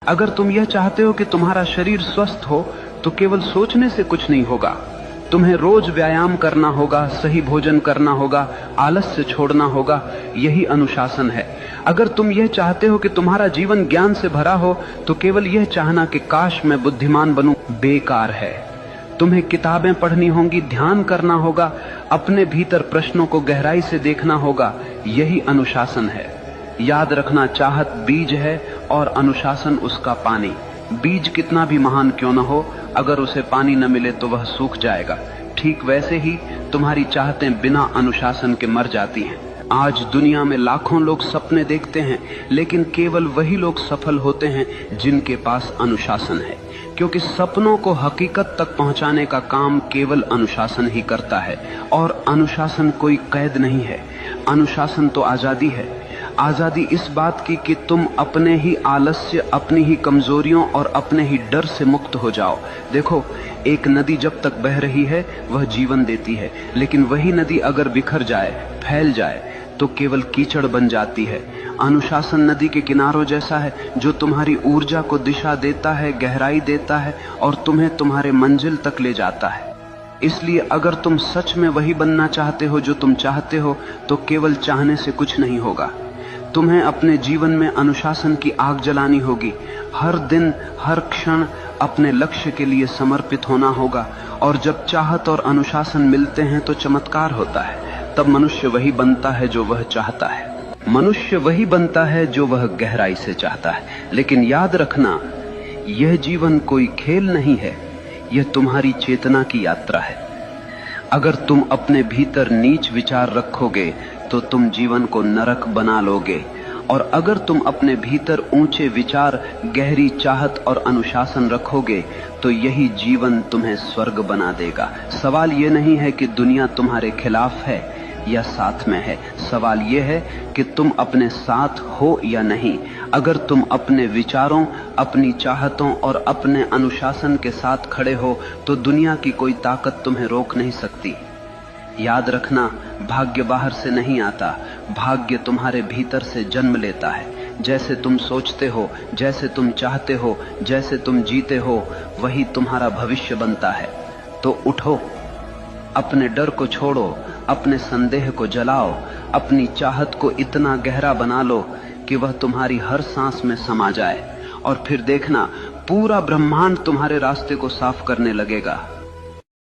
अगर तुम यह चाहते हो कि तुम्हारा शरीर स्वस्थ हो तो केवल सोचने से कुछ नहीं होगा। तुम्हें रोज व्यायाम करना होगा, सही भोजन करना होगा, आलस्य छोड़ना होगा। यही अनुशासन है। अगर तुम यह चाहते हो कि तुम्हारा जीवन ज्ञान से भरा हो तो केवल यह चाहना कि काश मैं बुद्धिमान बनूं बेकार है। तुम्हें किताबें पढ़नी होंगी, ध्यान करना होगा, अपने भीतर प्रश्नों को गहराई से देखना होगा। यही अनुशासन है। याद रखना, चाहत बीज है और अनुशासन उसका पानी। बीज कितना भी महान क्यों न हो, अगर उसे पानी न मिले तो वह सूख जाएगा। ठीक वैसे ही तुम्हारी चाहतें बिना अनुशासन के मर जाती हैं। आज दुनिया में लाखों लोग सपने देखते हैं, लेकिन केवल वही लोग सफल होते हैं जिनके पास अनुशासन है, क्योंकि सपनों को हकीकत तक पहुंचाने का काम केवल अनुशासन ही करता है। और अनुशासन कोई कैद नहीं है। अनुशासन तो आजादी है। आजादी इस बात की कि तुम अपने ही आलस्य, अपनी ही कमजोरियों और अपने ही डर से मुक्त हो जाओ। देखो, एक नदी जब तक बह रही है वह जीवन देती है, लेकिन वही नदी अगर बिखर जाए, फैल जाए तो केवल कीचड़ बन जाती है। अनुशासन नदी के किनारों जैसा है, जो तुम्हारी ऊर्जा को दिशा देता है, गहराई देता है और तुम्हें तुम्हारे मंजिल तक ले जाता है। इसलिए अगर तुम सच में वही बनना चाहते हो जो तुम चाहते हो तो केवल चाहने से कुछ नहीं होगा। तुम्हें अपने जीवन में अनुशासन की आग जलानी होगी। हर दिन, हर क्षण अपने लक्ष्य के लिए समर्पित होना होगा। और जब चाहत और अनुशासन मिलते हैं तो चमत्कार होता है। तब मनुष्य वही बनता है जो वह चाहता है। मनुष्य वही बनता है जो वह गहराई से चाहता है। लेकिन याद रखना, यह जीवन कोई खेल नहीं है, यह तुम्हारी चेतना की यात्रा है। अगर तुम अपने भीतर नीच विचार रखोगे तो तुम जीवन को नरक बना लोगे, और अगर तुम अपने भीतर ऊंचे विचार, गहरी चाहत और अनुशासन रखोगे तो यही जीवन तुम्हें स्वर्ग बना देगा। सवाल ये नहीं है कि दुनिया तुम्हारे खिलाफ है या साथ में है। सवाल ये है कि तुम अपने साथ हो या नहीं। अगर तुम अपने विचारों, अपनी चाहतों और अपने अनुशासन के साथ खड़े हो तो दुनिया की कोई ताकत तुम्हें रोक नहीं सकती। याद रखना, भाग्य बाहर से नहीं आता, भाग्य तुम्हारे भीतर से जन्म लेता है। जैसे तुम सोचते हो, जैसे तुम चाहते हो, जैसे तुम जीते हो, वही तुम्हारा भविष्य बनता है। तो उठो, अपने डर को छोड़ो, अपने संदेह को जलाओ, अपनी चाहत को इतना गहरा बना लो कि वह तुम्हारी हर सांस में समा जाए, और फिर देखना पूरा ब्रह्मांड तुम्हारे रास्ते को साफ करने लगेगा।